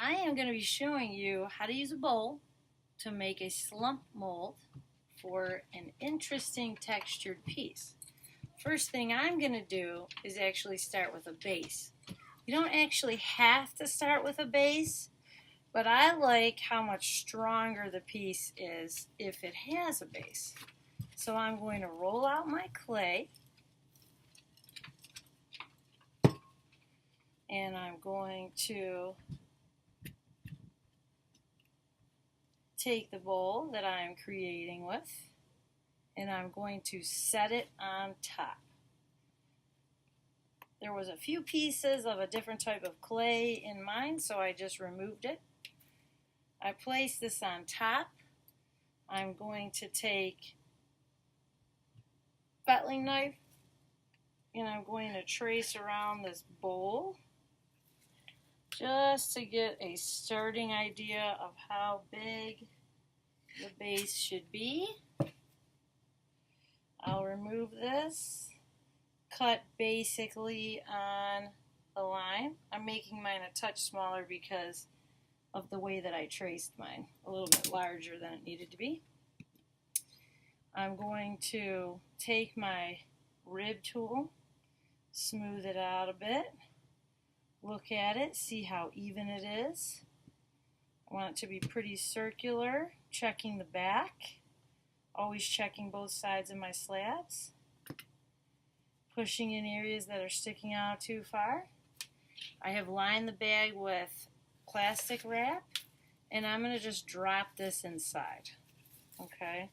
I am going to be showing you how to use a bowl to make a slump mold for an interesting textured piece. First thing I'm going to do is actually start with a base. You don't actually have to start with a base, but I like how much stronger the piece is if it has a base. So I'm going to roll out my clay, and I'm going to take the bowl that I'm creating with, and I'm going to set it on top. There was a few pieces of a different type of clay in mine, so I just removed it. I place this on top. I'm going to take a fettling knife, and I'm going to trace around this bowl just to get a starting idea of how big the base should be. I'll remove this, cut basically on the line. I'm making mine a touch smaller because of the way that I traced mine, a little bit larger than it needed to be. I'm going to take my rib tool, smooth it out a bit, look at it, see how even it is. I want it to be pretty circular, checking the back, always checking both sides of my slabs, pushing in areas that are sticking out too far. I have lined the bag with plastic wrap, and I'm going to just drop this inside, okay?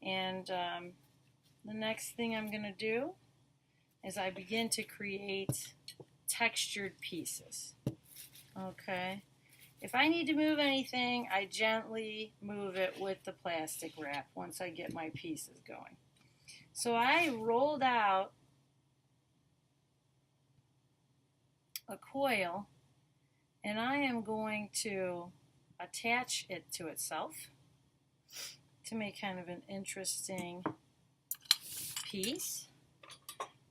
And the next thing I'm going to do is I begin to create textured pieces, okay? If I need to move anything, I gently move it with the plastic wrap once I get my pieces going. So I rolled out a coil, and I am going to attach it to itself to make kind of an interesting piece.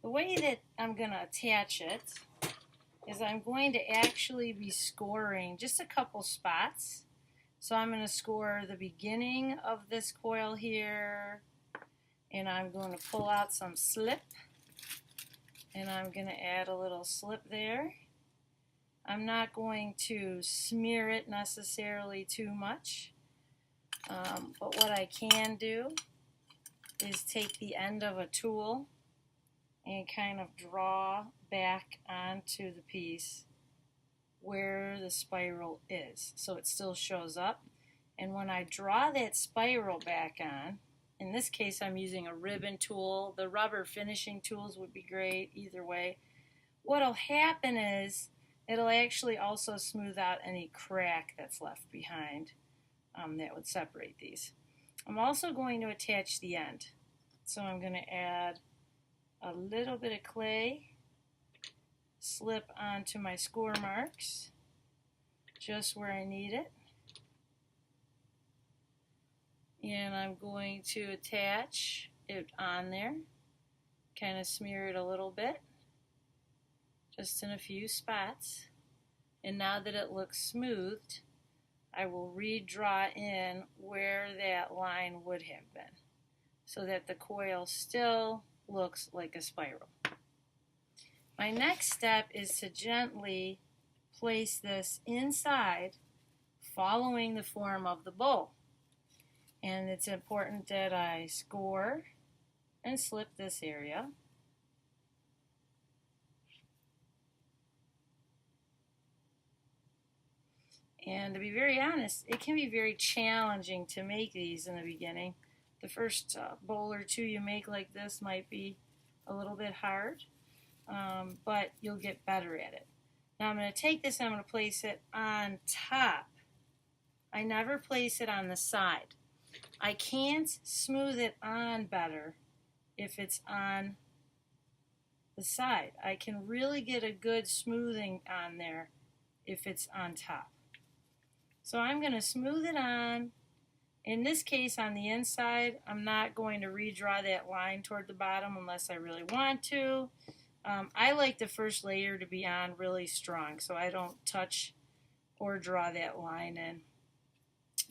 The way that I'm going to attach it is I'm going to actually be scoring just a couple spots. So I'm going to score the beginning of this coil here, and I'm going to pull out some slip, and I'm going to add a little slip there. I'm not going to smear it necessarily too much, but what I can do is take the end of a tool and kind of draw back onto the piece where the spiral is, so it still shows up. And when I draw that spiral back on, in this case I'm using a ribbon tool. The rubber finishing tools would be great either way. What'll happen is it'll actually also smooth out any crack that's left behind that would separate these. I'm also going to attach the end, so I'm going to add a little bit of clay, slip onto my score marks just where I need it, and I'm going to attach it on there, kind of smear it a little bit, just in a few spots. And now that it looks smoothed, I will redraw in where that line would have been, so that the coil still looks like a spiral. My next step is to gently place this inside, following the form of the bowl. And it's important that I score and slip this area. And to be very honest, it can be very challenging to make these in the beginning. The first bowl or two you make like this might be a little bit hard, but you'll get better at it. Now I'm going to take this and I'm going to place it on top. I never place it on the side. I can't smooth it on better if it's on the side. I can really get a good smoothing on there if it's on top. So I'm going to smooth it on. In this case, on the inside, I'm not going to redraw that line toward the bottom unless I really want to. I like the first layer to be on really strong, so I don't touch or draw that line in.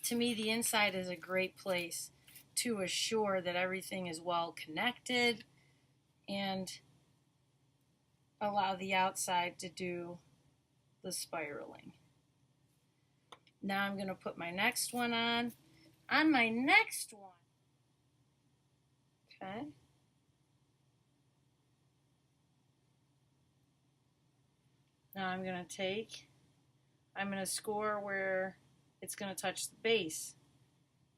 To me, the inside is a great place to assure that everything is well connected and allow the outside to do the spiraling. Now I'm going to put my next one on. On my next one, okay, now I'm going to score where it's going to touch the base,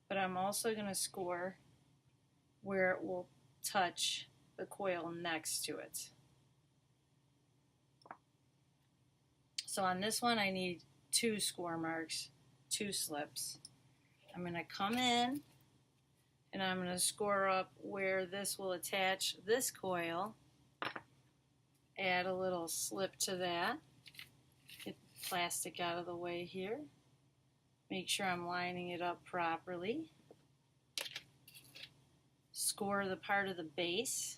but I'm also going to score where it will touch the coil next to it. So on this one I need 2 score marks, 2 slips. I'm going to come in and I'm going to score up where this will attach this coil, add a little slip to that, get the plastic out of the way here, make sure I'm lining it up properly, score the part of the base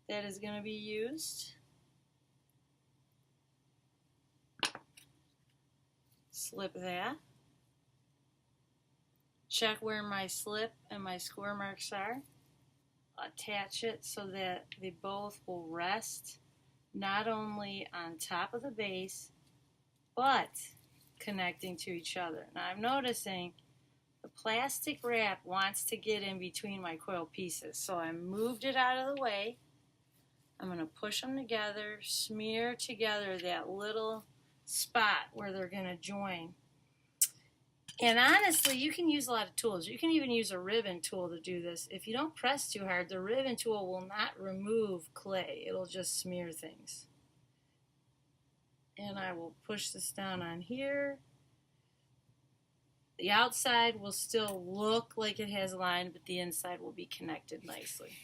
that is going to be used, slip that, check where my slip and my score marks are, attach it so that they both will rest not only on top of the base but connecting to each other. Now I'm noticing the plastic wrap wants to get in between my coil pieces, so I moved it out of the way. I'm going to push them together, smear together that little spot where they're going to join. And honestly, you can use a lot of tools. You can even use a ribbon tool to do this. If you don't press too hard, the ribbon tool will not remove clay. It'll just smear things. And I will push this down on here. The outside will still look like it has a line, but the inside will be connected nicely.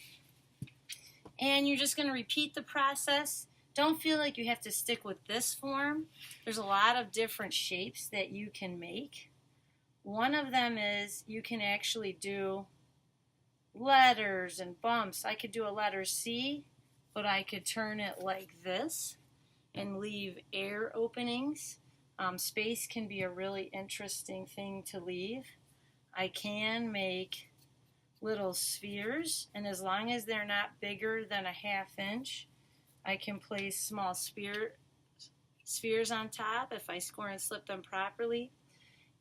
And you're just going to repeat the process. Don't feel like you have to stick with this form. There's a lot of different shapes that you can make. One of them is you can actually do letters and bumps. I could do a letter C, but I could turn it like this and leave air openings. Space can be a really interesting thing to leave. I can make little spheres, and as long as they're not bigger than a 1/2 inch, I can place small spheres on top if I score and slip them properly.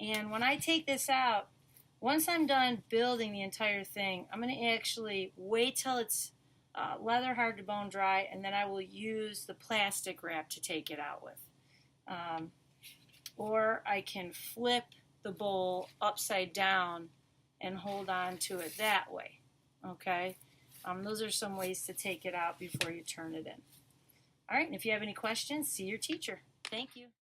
And when I take this out, once I'm done building the entire thing, I'm going to actually wait till it's leather hard to bone dry, and then I will use the plastic wrap to take it out with. Or I can flip the bowl upside down and hold on to it that way. Okay? Those are some ways to take it out before you turn it in. All right, and if you have any questions, see your teacher. Thank you.